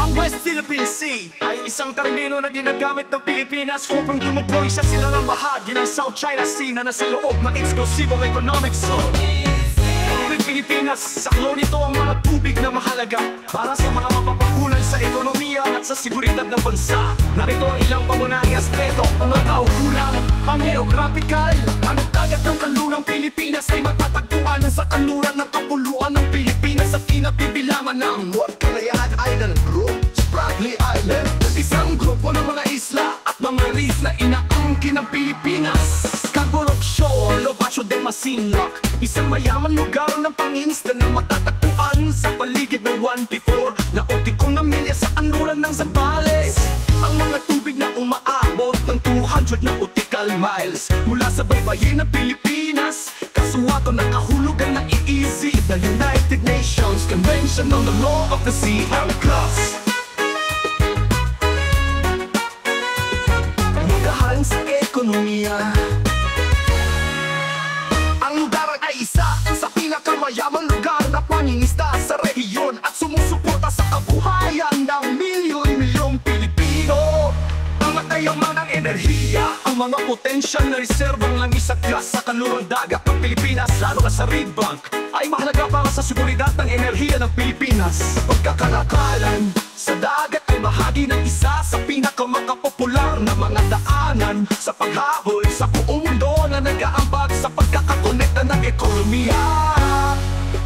Ang West Philippine Sea ay isang termino na ginagamit ng Pilipinas upang tumukoy sa silangang bahagi ng South China Sea na nasa loob ng eksklusibong economic zone. Ang Pilipinas, saklo nito ang mga tubig na mahalaga para sa mga mapapakunan sa ekonomiya at sa seguridad ng bansa. Narito ang ilang pangunahing aspeto, ang mga kaukulang, ang geographical. Ang dagat ng kanlurang Pilipinas ay matatagpuan sa kanluran ng kapuluan ng Pilipinas at kinabibilangan ng Cagayan Island Group, Spratly Island, isang grupo ng mga isla at mga reef na inaangkin ng Pilipinas. Cagorok Shoal o Bacho de Masinloc, isang mayaman lugar ng pangingisda na matatagpuan sa paligid ng 1P4 na otikong na milya sa kanluran ng Zambales. Ang mga tubig na umaabot ng 200 na nautical miles mula sa baybayin ng Pilipinas, kasuwato ng kahulugan ng EEZ, the United Nations Convention on the Law of the Sea and Class. Mudahan sa ekonomiya, ang darat ay isa sa pinakamayamang lugar na pangingisda sa rehiyon at sumusuporta sa kabuhayan ng milyon-milyong Pilipino. Ang matayaman ng enerhiya, ang mga potensyal na reserbang langis at gas sa kanlurang dagat ng Pilipinas, lalo na sa Reed Bank, ay mahalaga para sa seguridad ng enerhiya ng Pilipinas. Pagkakalakalan sa dagat ay bahagi ng isa sa pinakamakapopular na mga daanan sa paghabol sa buong mundo na nag-aambag sa pagkakakonekta ng ekonomiya.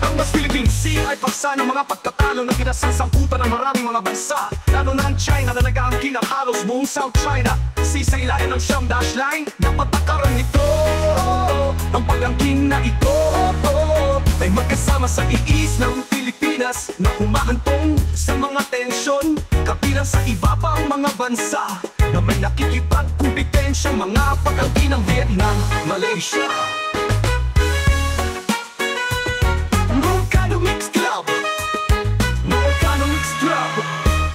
Ang West Philippine Sea ay paksa ng mga pagtatalo na kinasasangkutan ng maraming mga bansa, lalo na ang China na nag-aangkin ang halos buong South China Sea sa ilalim ng Siyam Dash Line. Napatakaran nito ang pag-angkin na ito ay magkasama sa iis ng Pilipinas na humahantong sa mga tensyon, kabilang sa iba pang mga bansa na may nakikipagkumpetensya, mga pag-angkin ng Vietnam, Malaysia.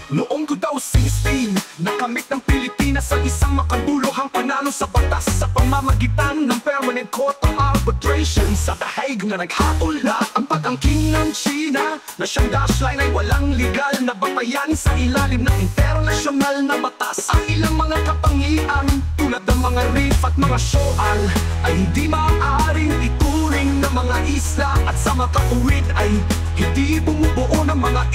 Noong 2016, nakamit ng Pilipinas ang isang makabuluhang panalo sa batas sa pamamagitan ng Permanent Court of Arbitration sa The Hague na naghatol na ang pag-angkin ng China na Siyam Dash Line ay walang legal na batayan sa ilalim ng internasyonal na batas. Ang ilang mga kapangyarihan tulad ng mga reef at mga shoal ay hindi maaaring ituring na mga isla at sa makauwid ay hindi bumubuo ng mga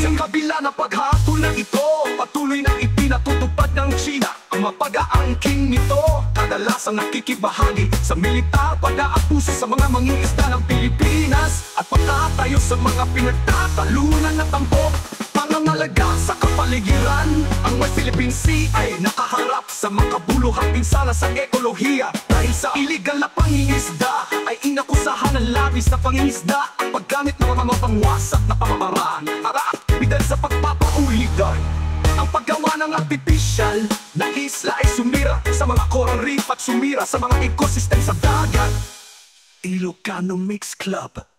Sa kabila ng paghatol na ito, patuloy na ipinatutupad ng China ang mapag-aangking nito. Kadalasang nakikibahagi sa militar, pag-aabuso sa mga mangingisda ng Pilipinas at pagtatayo sa mga pinagtatalunan na tampok. Pangangalaga sa kapaligiran, ang West Philippine Sea ay nakaharap sa makabuluhang pinsala sa ekolohiya. Dahil sa illegal na pangingisda ay inakusahan ng labis na pangingisda at paggamit ng mga pangwasak na pamamaraan para aktividad sa pagpapauligan. Ang paggawa ng artificial na isla ay sumira sa mga coral reef at sumira sa mga ecosystem sa dagat. Ilocano Mix Club.